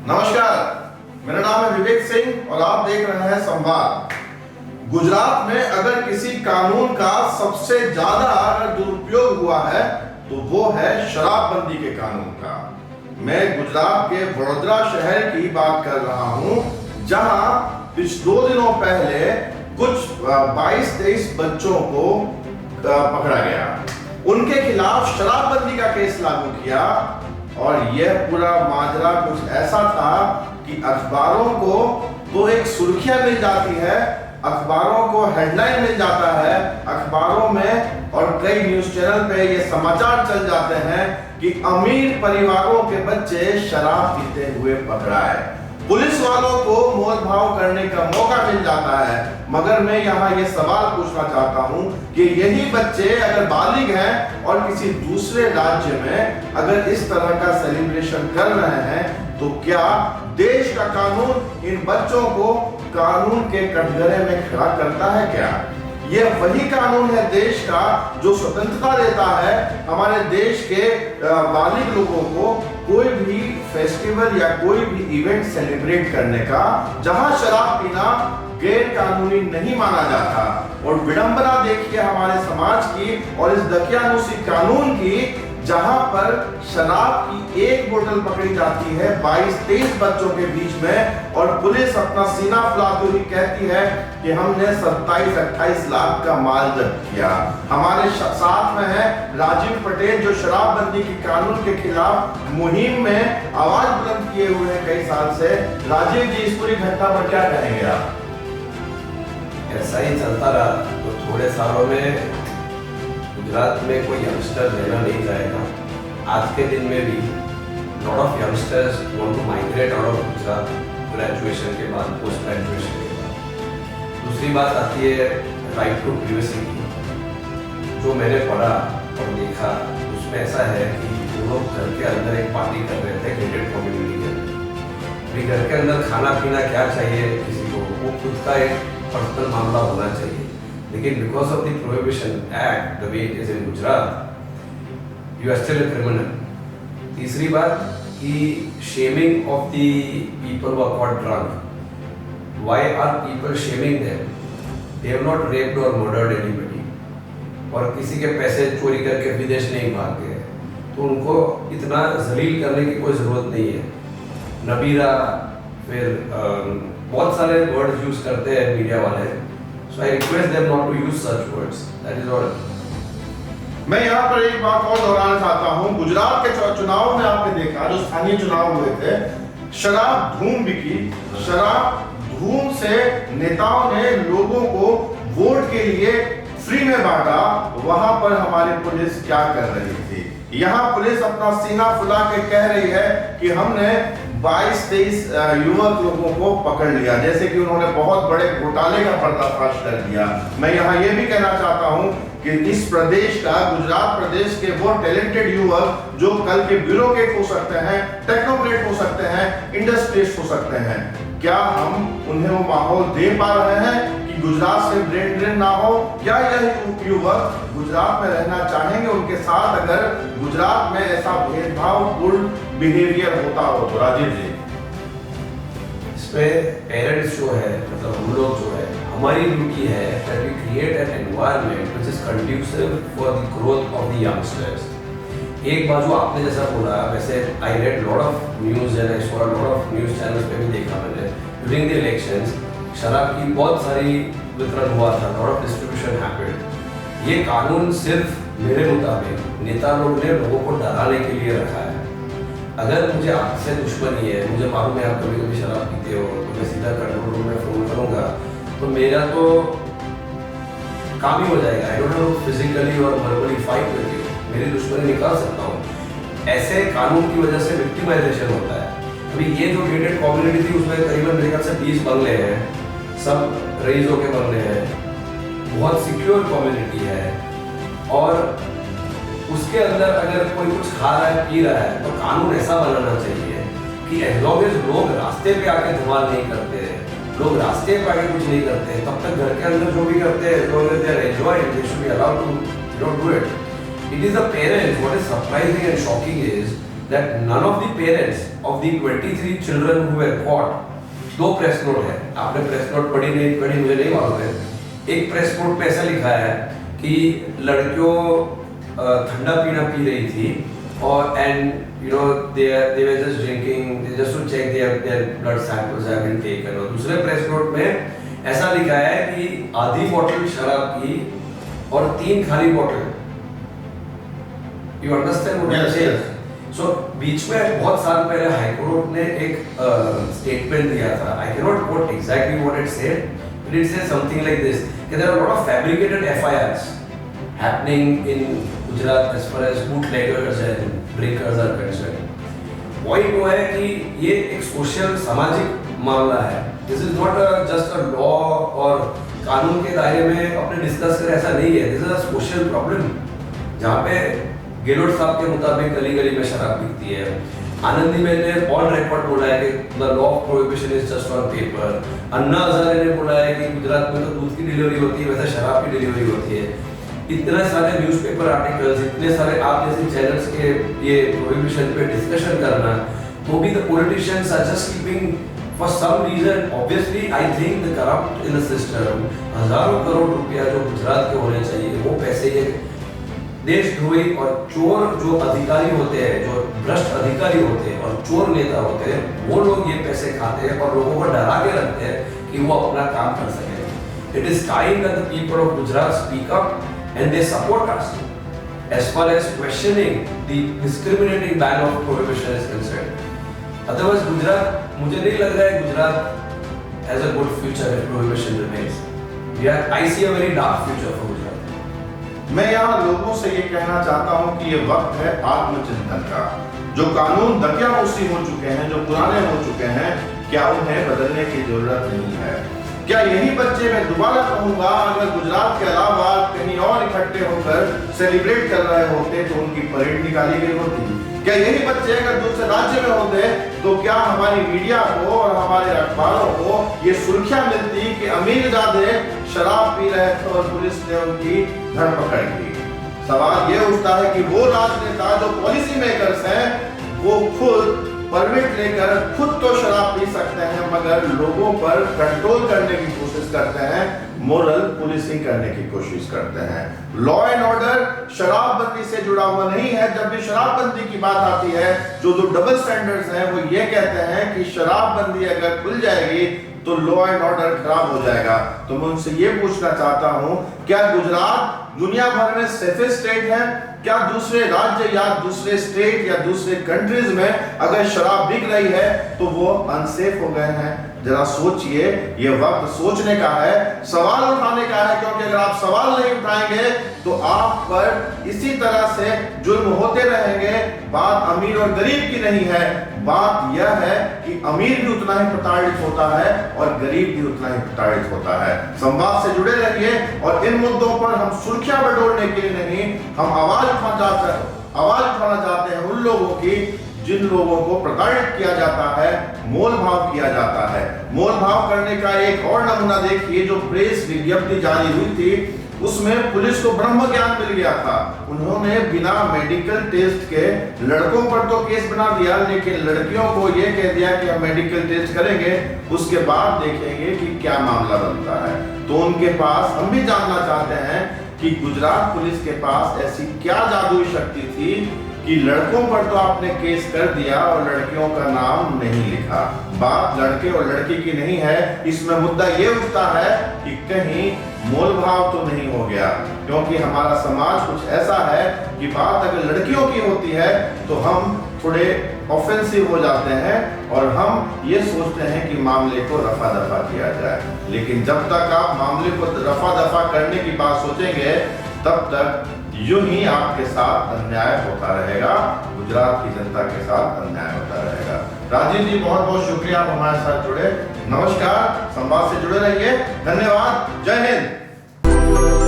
नमस्कार, मेरा नाम है विवेक सिंह और आप देख रहे हैं संवाद। गुजरात में अगर किसी कानून का सबसे ज्यादा अगर दुरुपयोग हुआ है तो वो है शराबबंदी के कानून का। मैं गुजरात के वडोदरा शहर की बात कर रहा हूं, जहां पिछले 2 दिनों पहले कुछ 22-23 बच्चों को पकड़ा गया। उनके खिलाफ शराबबंदी का केस लागू किया और यह पूरा माजरा कुछ ऐसा था कि अखबारों को तो एक सुर्खियां मिल जाती है, अखबारों को हेडलाइन मिल जाता है, अखबारों में और कई न्यूज चैनल पे ये समाचार चल जाते हैं कि अमीर परिवारों के बच्चे शराब पीते हुए पकड़ाए। पुलिस वालों को मोल भाव करने का मौका मिल जाता है। मगर मैं यहाँ ये सवाल पूछना चाहता हूँ कि यही बच्चे अगर बालिग हैं और किसी दूसरे राज्य में अगर इस तरह का सेलिब्रेशन कर रहे हैं तो क्या देश का कानून इन बच्चों को कानून के कटघरे में खड़ा करता है? क्या यह वही कानून है देश का जो स्वतंत्रता देता है हमारे देश के बालिग लोगों को कोई भी फेस्टिवल या कोई भी इवेंट सेलिब्रेट करने का, जहां शराब पीना गैर कानूनी नहीं माना जाता? और विडंबना देखिए हमारे समाज की और इस दकियानूसी कानून की, जहां पर शराब की एक बोतल पकड़ी जाती है 22-23 बच्चों के बीच में और पुलिस अपना सीना फुलाती हुई कहती है कि हमने 27-28 लाख का माल जब्त किया। हमारे साथ में है राजीव पटेल जो शराबबंदी के कानून के खिलाफ मुहिम में आवाज बुलंद किए हुए हैं कई साल से। राजीव जी, इस पूरी घटना पर क्या कहेंगे आप? ऐसा ही चलता रहा तो थोड़े सालों में गुजरात में कोई यंगस्टर रहना नहीं चाहेगा। आज के दिन में भी lot of youngsters want to migrate out of Gujarat graduation के बाद, पोस्ट ग्रेजुएशन के बाद। दूसरी बात आती है राइट टू प्रिवेसी की। जो मैंने पढ़ा और देखा उसमें ऐसा है कि वो लोग घर के अंदर एक पार्टी कर रहे थे गेटेड कम्युनिटी के अंदर। अभी घर के अंदर खाना पीना क्या चाहिए किसी को, वो खुद का एक पर्सनल मामला होना चाहिए। लेकिन because of the prohibition act the way it is in Gujarat, you are still a criminal. तीसरी बात कि shaming of the people who are caught drunk. Why are people shaming them? They have not raped और murdered anybody और किसी के पैसे चोरी करके विदेश नहीं भाग गए, तो उनको इतना जलील करने की कोई जरूरत नहीं है। नबीरा, फिर बहुत सारे वर्ड्स यूज करते हैं मीडिया वाले। So I request them not to use such words. That is all. मैं यहाँ पर एक बात और दोहराना चाहता हूँ। गुजरात के चुनाव में आपने देखा, जो स्थानीय चुनाव हुए थे, शराब धूम बिकी। शराब धूम से नेताओं ने लोगों को वोट के लिए फ्री में बांटा। वहां पर हमारी पुलिस क्या कर रही थी? यहाँ पुलिस अपना सीना फुला के कह रही है कि हमने 22-23 युवक लोगों को पकड़ लिया, जैसे कि उन्होंने बहुत बड़े घोटाले का पर्दाफाश कर दिया। मैं यहाँ ये भी कहना चाहता हूँ कि इस प्रदेश का, गुजरात प्रदेश के वो टैलेंटेड युवक जो कल के ब्यूरोक्रेट हो सकते हैं, टेक्नोक्रेट हो सकते हैं, इंडस्ट्रियलिस्ट हो सकते हैं, क्या हम उन्हें वो माहौल दे पा रहे हैं कि गुजरात से ब्रेन ड्रेन ना हो? क्या यह युवक गुजरात में रहना चाहेंगे उनके साथ अगर गुजरात में ऐसा भेदभावपूर्ण बिहेवियर होता हो? तो राजीव जी, इसमें पेरेंट्स जो है, मतलब हम लोग जो है, हमारी ड्यूटी है that we create an environment which is conducive for the growth of the youngsters. एक बाजू आपने जैसा बोला, वैसे I read lot of news and I saw lot of news channels पे भी देखा मैंने ड्यूरिंग द इलेक्शंस शराब की बहुत सारी वितरण हुआ था, लॉट ऑफ डिस्ट्रीब्यूशन हैपेंड। ये कानून सिर्फ मेरे मुताबिक नेता लोग ने लोगों को डराने के लिए रखा है। अगर मुझे आपसे दुश्मनी है, मुझे मालूम है आप कभी कभी शराब पीते हो, तो मैं सीधा कंट्रोल रूम में फ़ोन करूँगा तो मेरा तो काम ही हो जाएगा। आई डोंट नो फिजिकली और वर्बली फाइट विद यू, मेरी दुश्मनी निकाल सकता हूँ। ऐसे कानून की वजह से विक्टिमाइजेशन होता है। अभी ये जो गेटेड कम्युनिटी थी उसमें करीबन मेरे ख्याल से 20 बंगले हैं, सब रईसों के बंगले हैं, बहुत सिक्योर कम्युनिटी है और उसके अंदर अगर कोई कुछ खा रहा है, पी रहा है, तो कानून ऐसा बनाना चाहिए कि एज लॉन्ग एज लोग रास्ते पे आके धमाल नहीं करते, लोग रास्ते पे आके कुछ नहीं करते, तब तक घर के अंदर जो भी करते हैं, as long as they are enjoying, they should be allowed to do it. It is the parents. What is surprising and shocking is that none of the parents of the 23 children who were caught, दो press note है, आपने press note पढ़ी नहीं पढ़ी मुझे नहीं मालूम है। एक प्रेस नोट पे ऐसा लिखा है कि लड़कियों ठंडा पीना पी रही थी और and you know they were just drinking just to check their blood samples have been taken। और दूसरे प्रेस नोट में ऐसा लिखा है कि आधी बोतल शराब की और 3 खाली बोतल। You understand what I'm saying? So बीच में बहुत साल पहले हाई कोर्ट ने एक स्टेटमेंट दिया था। I cannot quote exactly what it said, but it said something like this कि there are a lot of fabricated FIRs happening in Gujarat as far as bootleggers and breakers are concerned। Point वो है कि ये एक social सामाजिक मामला है। This is not just a law और कानून के दायरे में अपने डिस्कस करें ऐसा नहीं है। This is a social problem जहाँ पे गेलोट साहब के मुताबिक गली गली में शराब बिकती है। आनंदीबेन ने ऑन रिकॉर्ड बोला है कि the law of prohibition is just on paper. Anna Hazare ने बोला है कि गुजरात में तो दूध की डिलीवरी होती है, वैसे शराब की डिलीवरी होती है। इतने सारे न्यूज़पेपर आर्टिकल्स, इतने सारे आप जैसे चैनल्स के ये प्रोहिबिशन पे डिस्कशन करना, तो भी the politicians are just keeping for some reason. Obviously I think the corrupt in the system, हजारों करोड़ रुपया जो गुजरात के होने चाहिए वो पैसे ये देशद्रोही और चोर जो अधिकारी होते हैं, जो भ्रष्ट अधिकारी होते हैं और चोर नेता होते हैं, वो लोग ये पैसे खाते हैं और लोगों को डरा के रखते हैं कि वो अपना काम कर सके। It is time that the people of Gujarat speak up and they support us as far as questioning the discriminating ban of prohibition is concerned. Otherwise, Gujarat, मुझे नहीं लग रहा है Gujarat has a good future if prohibition remains. I see a very dark future for Gujarat. मैं यहाँ लोगों से ये कहना चाहता हूँ कि ये वक्त है आत्मचिंतन का। जो कानून दकियानूसी हो चुके हैं, जो पुराने हो चुके हैं, क्या उन्हें बदलने की जरूरत नहीं है? क्या यही बच्चे, मैं दोबारा कहूंगा, अगर गुजरात के अलावा कहीं और इकट्ठे होकर सेलिब्रेट कर रहे होते तो उनकी परेड निकाली गई होती? क्या यही बच्चे अगर दूसरे राज्य में होते तो क्या हमारी मीडिया को और हमारे अखबारों को ये सुर्खियां मिलती कि अमीरजादे शराब पी रहे थे और पुलिस ने उनकी धरपकड़ की? सवाल ये उठता है कि वो राजनेता जो पॉलिसी मेकर्स हैं वो खुद परमिट लेकर खुद तो शराब पी सकते हैं मगर लोगों पर कंट्रोल करने की कोशिश करते हैं, मोरल पुलिसिंग करने की कोशिश करते हैं। लॉ एंड ऑर्डर शराबबंदी से जुड़ा हुआ नहीं है। जब भी शराबबंदी की बात आती है, जो डबल स्टैंडर्ड्स हैं वो ये कहते हैं कि शराबबंदी अगर खुल जाएगी तो लॉ एंड ऑर्डर खराब हो जाएगा। तो मैं उनसे ये पूछना चाहता हूं, क्या गुजरात दुनिया भर में सेफेस्ट स्टेट है? क्या दूसरे राज्य या दूसरे स्टेट या दूसरे कंट्रीज में अगर शराब बिक रही है तो वो अनसेफ हो गए हैं? जरा सोचिए, ये वक्त सोचने का है, सवाल उठाने का है, क्योंकि अगर आप सवाल नहीं उठाएंगे तो आप पर इसी तरह से जुल्म होते रहेंगे। बात अमीर और गरीब की नहीं है, बात यह है कि अमीर भी उतना ही प्रताड़ित होता है और गरीब भी उतना ही प्रताड़ित होता है। संवाद से जुड़े रहिए और इन मुद्दों पर हम सुर्खियां बटोरने के लिए नहीं, हम आवाज उठाना चाहते हैं उन लोगों की जिन लोगों को प्रताड़ित किया जाता है, मोल भाव किया जाता है। मोल भाव करने का एक और नमूना देखिए, जो प्रेस विज्ञप्ति जारी हुई थी उसमें पुलिस को ब्रह्म ज्ञान मिल गया था। उन्होंने बिना मेडिकल टेस्ट के लड़कों पर तो केस बना दिया, लेकिन लड़कियों को यह कह दिया कि हम मेडिकल टेस्ट करेंगे, उसके बाद देखेंगे कि क्या मामला बनता है। तो उनके पास, हम भी जानना चाहते हैं कि गुजरात पुलिस के पास ऐसी क्या जादुई शक्ति थी कि लड़कों पर तो आपने केस कर दिया और लड़कियों का नाम नहीं लिखा। बात लड़के और लड़की की नहीं है, इसमें मुद्दा ये उठता है कि कहीं मोल भाव तो नहीं हो गया, क्योंकि हमारा समाज कुछ ऐसा है कि बात अगर लड़कियों की होती है तो हम थोड़े ऑफेंसिव हो जाते हैं और हम ये सोचते हैं कि मामले को रफा दफा किया जाए। लेकिन जब तक आप मामले को रफा दफा करने की बात सोचेंगे तब तक यूं ही आपके साथ अन्याय होता रहेगा, गुजरात की जनता के साथ अन्याय होता रहेगा। राजीव जी, बहुत बहुत शुक्रिया आप हमारे साथ जुड़े। नमस्कार, संवाद से जुड़े रहिए। धन्यवाद। जय हिंद।